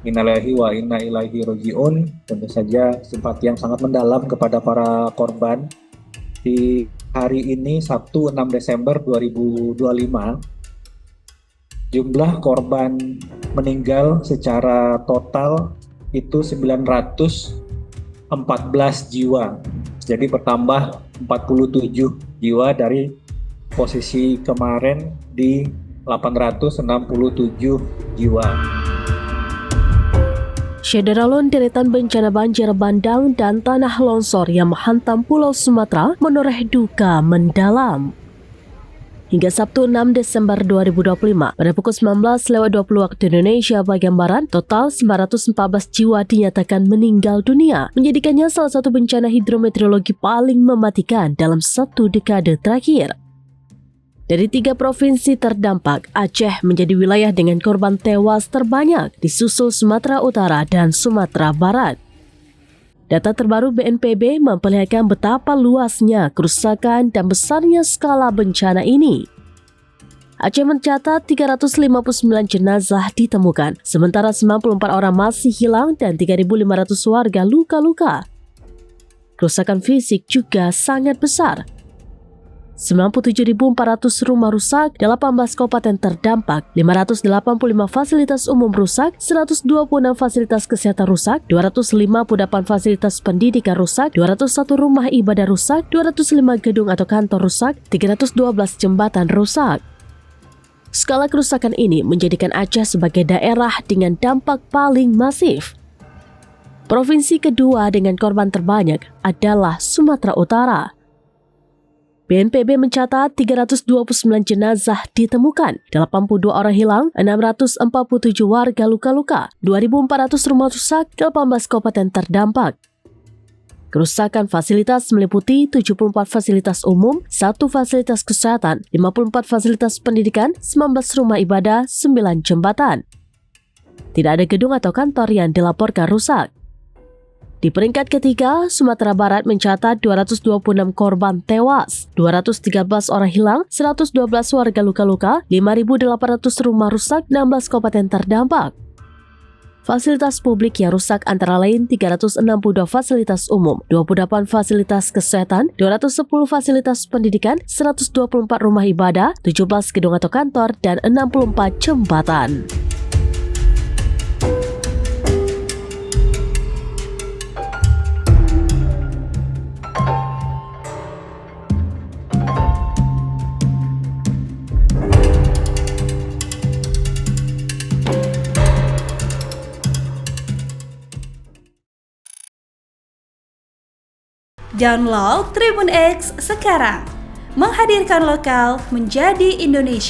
Innalillahi wa inna ilaihi roji'un. Tentu saja simpati yang sangat mendalam kepada para korban. Di hari ini Sabtu 6 Desember 2025, jumlah korban meninggal secara total itu 914 jiwa. Jadi bertambah 47 jiwa dari posisi kemarin di 867 jiwa. Syederalun deretan bencana banjir bandang dan tanah longsor yang menghantam Pulau Sumatera menoreh duka mendalam. Hingga Sabtu 6 Desember 2025, pada pukul 19.20 waktu Indonesia bagian Barat, total 914 jiwa dinyatakan meninggal dunia, menjadikannya salah satu bencana hidrometeorologi paling mematikan dalam satu dekade terakhir. Dari 3 provinsi terdampak, Aceh menjadi wilayah dengan korban tewas terbanyak, disusul Sumatera Utara dan Sumatera Barat. Data terbaru BNPB memperlihatkan betapa luasnya kerusakan dan besarnya skala bencana ini. Aceh mencatat 359 jenazah ditemukan, sementara 94 orang masih hilang dan 3.500 warga luka-luka. Kerusakan fisik juga sangat besar. 97.400 rumah rusak, 18 kabupaten terdampak, 585 fasilitas umum rusak, 126 fasilitas kesehatan rusak, 258 fasilitas pendidikan rusak, 201 rumah ibadah rusak, 205 gedung atau kantor rusak, 312 jembatan rusak. Skala kerusakan ini menjadikan Aceh sebagai daerah dengan dampak paling masif. Provinsi kedua dengan korban terbanyak adalah Sumatera Utara. BNPB mencatat 329 jenazah ditemukan, 82 orang hilang, 647 warga luka-luka, 2.400 rumah rusak, 18 kabupaten terdampak. Kerusakan fasilitas meliputi 74 fasilitas umum, 1 fasilitas kesehatan, 54 fasilitas pendidikan, 19 rumah ibadah, 9 jembatan. Tidak ada gedung atau kantor yang dilaporkan rusak. Di peringkat ketiga, Sumatera Barat mencatat 226 korban tewas, 213 orang hilang, 112 warga luka-luka, 5.800 rumah rusak, 16 kabupaten terdampak. Fasilitas publik yang rusak antara lain 362 fasilitas umum, 28 fasilitas kesehatan, 210 fasilitas pendidikan, 124 rumah ibadah, 17 gedung atau kantor, dan 64 jembatan. Download Tribun X sekarang, menghadirkan lokal menjadi Indonesia.